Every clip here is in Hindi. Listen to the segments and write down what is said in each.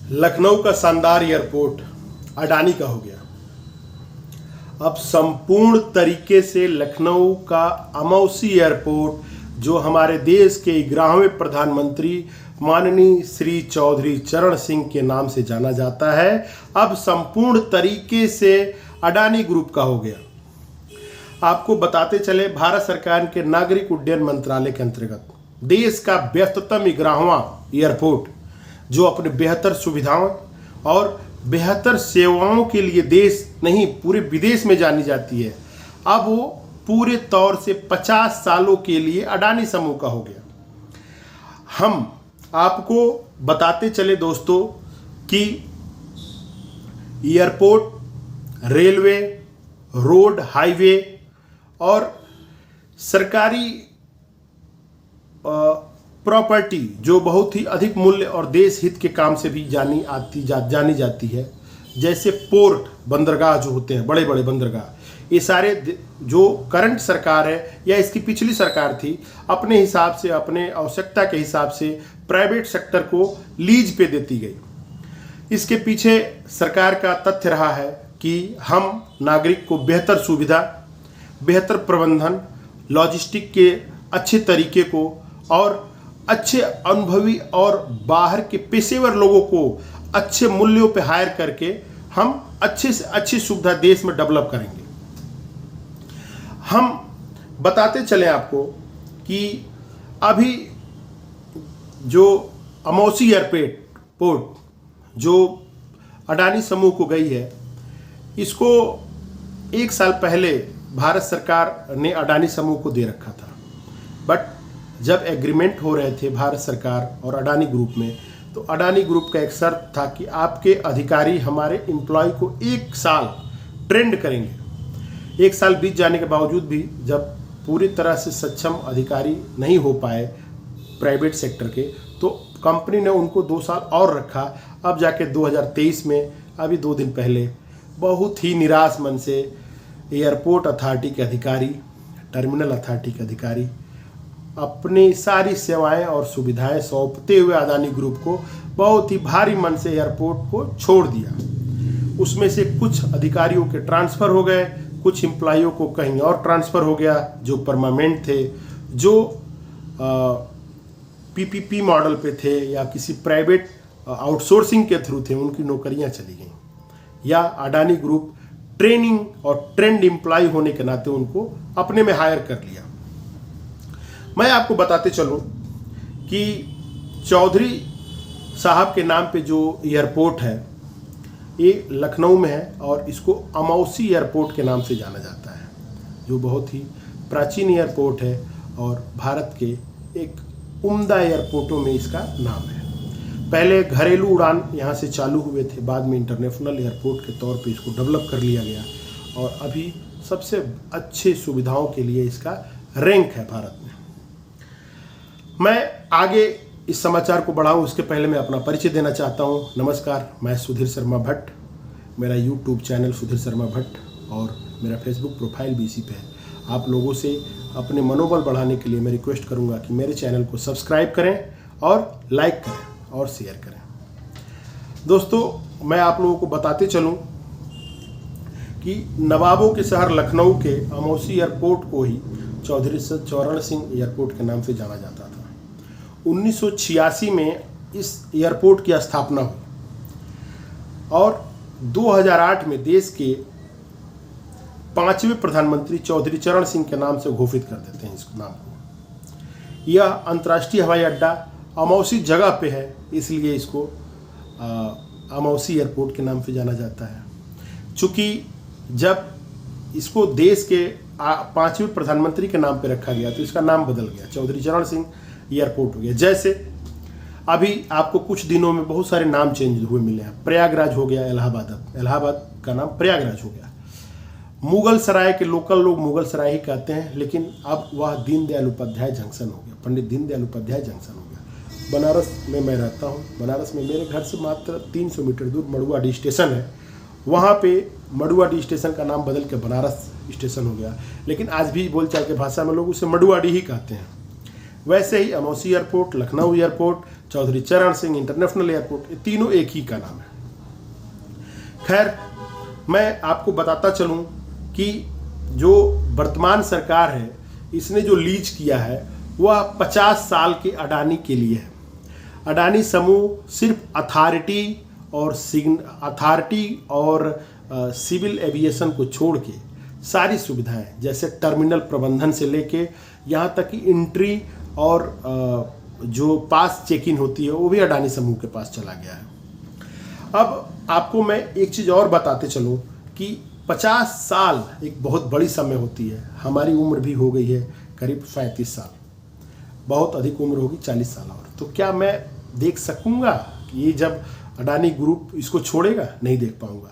लखनऊ का शानदार एयरपोर्ट अडानी का हो गया। अब संपूर्ण तरीके से लखनऊ का अमौसी एयरपोर्ट, जो हमारे देश के 11वें प्रधानमंत्री माननीय श्री चौधरी चरण सिंह के नाम से जाना जाता है, अब संपूर्ण तरीके से अडानी ग्रुप का हो गया। आपको बताते चले, भारत सरकार के नागरिक उड्डयन मंत्रालय के अंतर्गत देश का व्यस्ततम 11वां एयरपोर्ट, जो अपने बेहतर सुविधाओं और बेहतर सेवाओं के लिए देश नहीं पूरे विदेश में जानी जाती है, अब वो पूरे तौर से 50 सालों के लिए अडानी समूह का हो गया। हम आपको बताते चले दोस्तों कि एयरपोर्ट, रेलवे, रोड, हाईवे और सरकारी प्रॉपर्टी जो बहुत ही अधिक मूल्य और देश हित के काम से भी जानी जाती है, जैसे पोर्ट, बंदरगाह जो होते हैं, बड़े बड़े बंदरगाह, ये सारे जो करंट सरकार है या इसकी पिछली सरकार थी, अपने हिसाब से, अपने आवश्यकता के हिसाब से प्राइवेट सेक्टर को लीज पे देती गई। इसके पीछे सरकार का तथ्य रहा है कि हम नागरिक को बेहतर सुविधा, बेहतर प्रबंधन, लॉजिस्टिक के अच्छे तरीके को और अच्छे अनुभवी और बाहर के पेशेवर लोगों को अच्छे मूल्यों पे हायर करके हम अच्छे से अच्छी सुविधा देश में डेवलप करेंगे। हम बताते चले आपको कि अभी जो अमौसी एयरपोर्ट जो अडानी समूह को गई है, इसको 1 साल पहले भारत सरकार ने अडानी समूह को दे रखा था। बट जब एग्रीमेंट हो रहे थे भारत सरकार और अडानी ग्रुप में, तो अडानी ग्रुप का एक शर्त था कि आपके अधिकारी हमारे एम्प्लॉय को 1 साल ट्रेंड करेंगे। 1 साल बीत जाने के बावजूद भी जब पूरी तरह से सक्षम अधिकारी नहीं हो पाए प्राइवेट सेक्टर के, तो कंपनी ने उनको 2 साल और रखा। अब जाके 2023 में, अभी 2 दिन पहले, बहुत ही निराश मन से एयरपोर्ट अथॉरिटी के अधिकारी, टर्मिनल अथॉरिटी के अधिकारी अपनी सारी सेवाएं और सुविधाएं सौंपते हुए अडानी ग्रुप को बहुत ही भारी मन से एयरपोर्ट को छोड़ दिया। उसमें से कुछ अधिकारियों के ट्रांसफ़र हो गए, कुछ एम्प्लॉइयों को कहीं और ट्रांसफ़र हो गया जो परमानेंट थे, जो पीपीपी मॉडल पे थे या किसी प्राइवेट आउटसोर्सिंग के थ्रू थे, उनकी नौकरियां चली गईं, या अडानी ग्रुप ट्रेनिंग और ट्रेंड एम्प्लॉय होने के नाते उनको अपने में हायर कर लिया। मैं आपको बताते चलूं कि चौधरी साहब के नाम पे जो एयरपोर्ट है, ये लखनऊ में है और इसको अमौसी एयरपोर्ट के नाम से जाना जाता है, जो बहुत ही प्राचीन एयरपोर्ट है और भारत के एक उम्दा एयरपोर्टों में इसका नाम है। पहले घरेलू उड़ान यहाँ से चालू हुए थे, बाद में इंटरनेशनल एयरपोर्ट के तौर पे इसको डेवलप कर लिया गया और अभी सबसे अच्छे सुविधाओं के लिए इसका रैंक है भारत में। मैं आगे इस समाचार को बढ़ाऊं उसके पहले मैं अपना परिचय देना चाहता हूं। नमस्कार, मैं सुधीर शर्मा भट्ट, मेरा यूट्यूब चैनल सुधीर शर्मा भट्ट और मेरा फेसबुक प्रोफाइल भी इसी पे है। आप लोगों से अपने मनोबल बढ़ाने के लिए मैं रिक्वेस्ट करूंगा कि मेरे चैनल को सब्सक्राइब करें और लाइक करें और शेयर करें। दोस्तों, मैं आप लोगों को बताते चलूं कि नवाबों के शहर लखनऊ के अमौसी एयरपोर्ट को ही चौधरी चरण सिंह एयरपोर्ट के नाम से जाना जाता था। 1986 में इस एयरपोर्ट की स्थापना हुई और 2008 में देश के 5वें प्रधानमंत्री चौधरी चरण सिंह के नाम से घोषित कर देते हैं इस नाम को। यह अंतर्राष्ट्रीय हवाई अड्डा अमौसी जगह पे है, इसलिए इसको अमौसी एयरपोर्ट के नाम से जाना जाता है। चूँकि जब इसको देश के 5वें प्रधानमंत्री के नाम पे रखा गया तो इसका नाम बदल गया, चौधरी चरण सिंह एयरपोर्ट हो गया। जैसे अभी आपको कुछ दिनों में बहुत सारे नाम चेंज हुए मिले हैं। प्रयागराज हो गया, इलाहाबाद का नाम प्रयागराज हो गया। मुगल सराय के लोकल लोग मुगल सराय ही कहते हैं, लेकिन अब वह दीनदयाल उपाध्याय जंक्शन हो गया, पंडित दीनदयाल उपाध्याय जंक्शन हो गया। बनारस में मैं रहता हूँ, बनारस में मेरे घर से मात्र 300 मीटर दूर मड़ुआडीह स्टेशन है, वहाँ पे मड़ुआडीह स्टेशन का नाम बदल के बनारस स्टेशन हो गया, लेकिन आज भी बोलचाल की भाषा में लोग उसे मड़ुआडीह ही कहते हैं। वैसे ही अमौसी एयरपोर्ट, लखनऊ एयरपोर्ट, चौधरी चरण सिंह इंटरनेशनल एयरपोर्ट, ये तीनों एक ही का नाम है। खैर, मैं आपको बताता चलूं कि जो वर्तमान सरकार है, इसने जो लीज किया है वह 50 साल के अडानी के लिए है। अडानी समूह सिर्फ अथॉरिटी और सिविल एविएशन को छोड़ के सारी सुविधाएं, जैसे टर्मिनल प्रबंधन से लेके यहाँ तक कि एंट्री और जो पास चेक इन होती है वो भी अडानी समूह के पास चला गया है। अब आपको मैं एक चीज़ और बताते चलूँ कि 50 साल एक बहुत बड़ी समय होती है। हमारी उम्र भी हो गई है करीब 35 साल, बहुत अधिक उम्र होगी 40 साल और। तो क्या मैं देख सकूँगा कि ये जब अडानी ग्रुप इसको छोड़ेगा? नहीं देख पाऊँगा।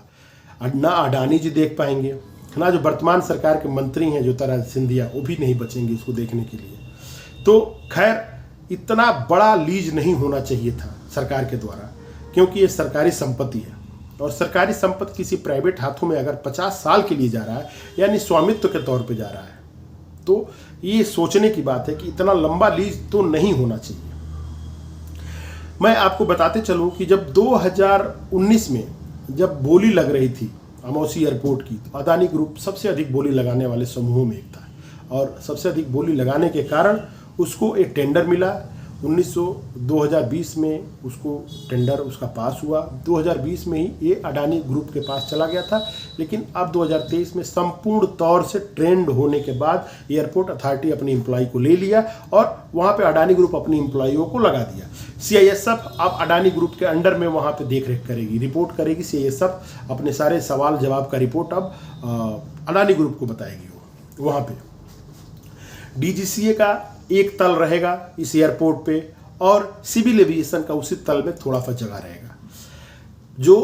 ना अडानी जी देख पाएंगे, ना जो वर्तमान सरकार के मंत्री हैं ज्योतिरादित्य सिंधिया, वो भी नहीं बचेंगे इसको देखने के लिए। तो खैर, इतना बड़ा लीज नहीं होना चाहिए था सरकार के द्वारा, क्योंकि ये सरकारी संपत्ति है और सरकारी संपत्ति किसी प्राइवेट हाथों में अगर 50 साल के लिए जा रहा है, यानी स्वामित्व के तौर पे जा रहा है, तो ये सोचने की बात है कि इतना लंबा लीज तो नहीं होना चाहिए। मैं आपको बताते चलूं कि जब 2019 में जब बोली लग रही थी अमौसी एयरपोर्ट की, तो अदानी ग्रुप सबसे अधिक बोली लगाने वाले समूहों में एक था और सबसे अधिक बोली लगाने के कारण उसको एक टेंडर मिला। 2020 में उसको टेंडर उसका पास हुआ। 2020 में ही ये अडानी ग्रुप के पास चला गया था, लेकिन अब 2023 में संपूर्ण तौर से ट्रेंड होने के बाद एयरपोर्ट अथॉरिटी अपनी एम्प्लॉय को ले लिया और वहाँ पे अडानी ग्रुप अपनी एम्प्लॉयों को लगा दिया। CISF अब अडानी ग्रुप के अंडर में वहाँ पे देख रेख करेगी, रिपोर्ट करेगी। CISF अपने सारे सवाल जवाब का रिपोर्ट अब अडानी ग्रुप को बताएगी। वहाँ पे DGCA का एक तल रहेगा इस एयरपोर्ट पे और सिविल एविएशन का उसी तल में थोड़ा सा जगह रहेगा। जो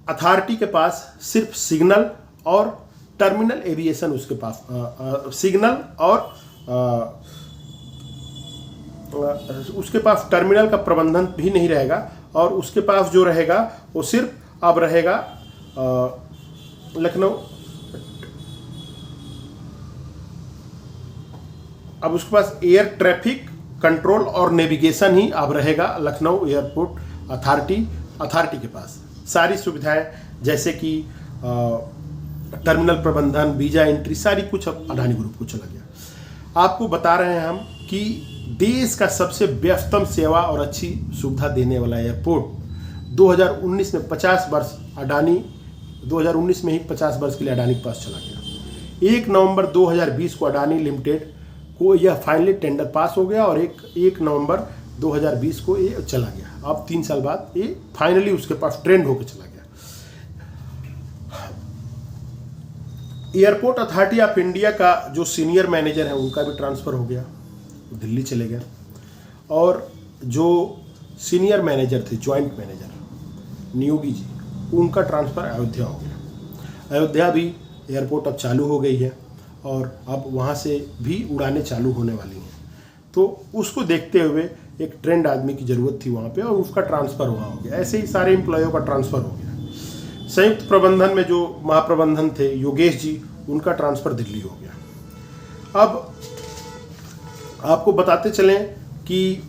अथॉरिटी के पास सिर्फ सिग्नल और टर्मिनल एविएशन, उसके पास सिग्नल और उसके पास टर्मिनल का प्रबंधन भी नहीं रहेगा और उसके पास जो रहेगा वो सिर्फ अब रहेगा लखनऊ, अब उसके पास एयर ट्रैफिक कंट्रोल और नेविगेशन ही अब रहेगा लखनऊ एयरपोर्ट अथॉरिटी के पास। सारी सुविधाएं जैसे कि टर्मिनल प्रबंधन, वीजा एंट्री, सारी कुछ अब अडानी ग्रुप को चला गया। आपको बता रहे हैं हम कि देश का सबसे व्यस्तम सेवा और अच्छी सुविधा देने वाला एयरपोर्ट 2019 में 50 वर्ष अडानी 2019 में ही 50 वर्ष के लिए अडानी के पास चला गया। 1 नवंबर 2020 को अडानी लिमिटेड को यह फाइनली टेंडर पास हो गया और 1 नवंबर 2020 को ये चला गया। अब 3 साल बाद ये फाइनली उसके पास ट्रेंड होकर चला गया। एयरपोर्ट अथॉरिटी ऑफ इंडिया का जो सीनियर मैनेजर है उनका भी ट्रांसफ़र हो गया, दिल्ली चले गए। और जो सीनियर मैनेजर थे, जॉइंट मैनेजर नियोगी जी, उनका ट्रांसफ़र अयोध्या हो गया। अयोध्या भी एयरपोर्ट अब चालू हो गई है और अब वहाँ से भी उड़ानें चालू होने वाली हैं। तो उसको देखते हुए एक ट्रेंड आदमी की ज़रूरत थी वहाँ पे और उसका ट्रांसफ़र वहाँ हो गया। ऐसे ही सारे एम्प्लॉयों का ट्रांसफ़र हो गया। संयुक्त प्रबंधन में जो महाप्रबंधन थे योगेश जी, उनका ट्रांसफ़र दिल्ली हो गया। अब आपको बताते चलें कि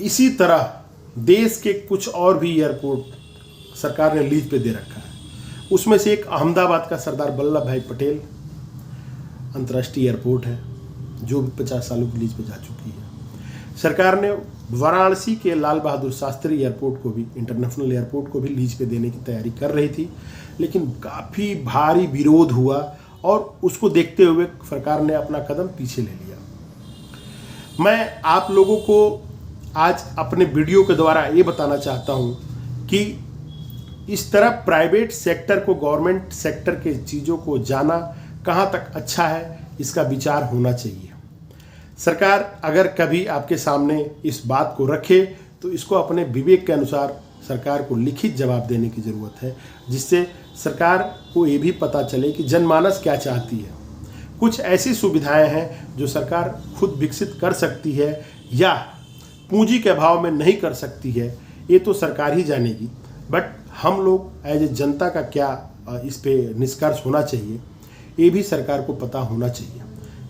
इसी तरह देश के कुछ और भी एयरपोर्ट सरकार ने लीज पे दे रखा है। उसमें से एक अहमदाबाद का सरदार वल्लभ भाई पटेल अंतर्राष्ट्रीय एयरपोर्ट है, जो 50 सालों की लीज पे जा चुकी है। सरकार ने वाराणसी के लाल बहादुर शास्त्री एयरपोर्ट को भी, इंटरनेशनल एयरपोर्ट को भी लीज पे देने की तैयारी कर रही थी, लेकिन काफ़ी भारी विरोध हुआ और उसको देखते हुए सरकार ने अपना कदम पीछे ले लिया। मैं आप लोगों को आज अपने वीडियो के द्वारा ये बताना चाहता हूँ कि इस तरह प्राइवेट सेक्टर को गवर्नमेंट सेक्टर के चीज़ों को जाना कहाँ तक अच्छा है, इसका विचार होना चाहिए। सरकार अगर कभी आपके सामने इस बात को रखे तो इसको अपने विवेक के अनुसार सरकार को लिखित जवाब देने की ज़रूरत है, जिससे सरकार को ये भी पता चले कि जनमानस क्या चाहती है। कुछ ऐसी सुविधाएं हैं जो सरकार खुद विकसित कर सकती है या पूंजी के अभाव में नहीं कर सकती है, ये तो सरकार ही जानेगी। बट हम लोग एज ए जनता का क्या इस पे निष्कर्ष होना चाहिए, ये भी सरकार को पता होना चाहिए।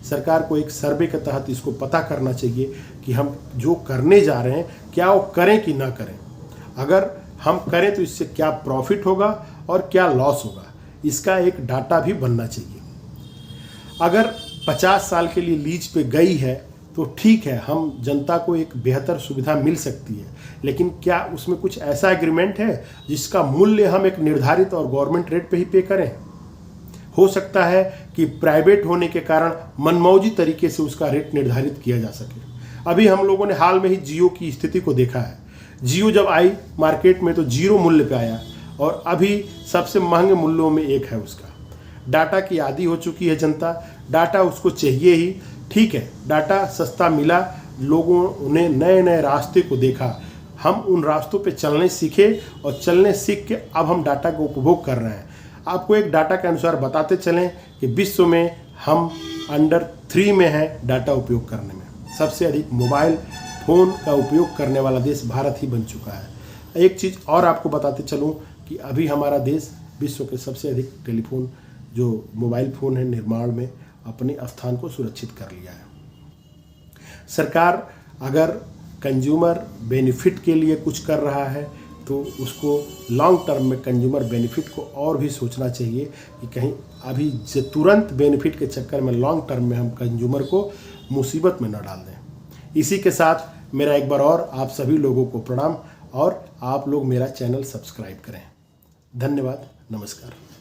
सरकार को एक सर्वे के तहत इसको पता करना चाहिए कि हम जो करने जा रहे हैं क्या वो करें कि ना करें। अगर हम करें तो इससे क्या प्रॉफिट होगा और क्या लॉस होगा, इसका एक डाटा भी बनना चाहिए। अगर 50 साल के लिए लीज पे गई है तो ठीक है, हम जनता को एक बेहतर सुविधा मिल सकती है, लेकिन क्या उसमें कुछ ऐसा एग्रीमेंट है जिसका मूल्य हम एक निर्धारित और गवर्नमेंट रेट पे ही पे करें? हो सकता है कि प्राइवेट होने के कारण मनमौजी तरीके से उसका रेट निर्धारित किया जा सके। अभी हम लोगों ने हाल में ही जियो की स्थिति को देखा है। जियो जब आई मार्केट में तो 0 मूल्य पे आया और अभी सबसे महंगे मूल्यों में एक है उसका। डाटा की आदी हो चुकी है जनता, डाटा उसको चाहिए ही। ठीक है, डाटा सस्ता मिला, लोगों ने नए नए रास्ते को देखा, हम उन रास्तों पे चलने सीखे और चलने सीख के अब हम डाटा का उपभोग कर रहे हैं। आपको एक डाटा के अनुसार बताते चलें कि विश्व में हम अंडर 3 में हैं डाटा उपयोग करने में। सबसे अधिक मोबाइल फ़ोन का उपयोग करने वाला देश भारत ही बन चुका है। एक चीज़ और आपको बताते चलूँ कि अभी हमारा देश विश्व के सबसे अधिक टेलीफोन जो मोबाइल फ़ोन है निर्माण में अपने स्थान को सुरक्षित कर लिया है। सरकार अगर कंज्यूमर बेनिफिट के लिए कुछ कर रहा है तो उसको लॉन्ग टर्म में कंज्यूमर बेनिफिट को और भी सोचना चाहिए कि कहीं अभी से तुरंत बेनिफिट के चक्कर में लॉन्ग टर्म में हम कंज्यूमर को मुसीबत में न डाल दें। इसी के साथ मेरा एक बार और आप सभी लोगों को प्रणाम और आप लोग मेरा चैनल सब्सक्राइब करें। धन्यवाद, नमस्कार।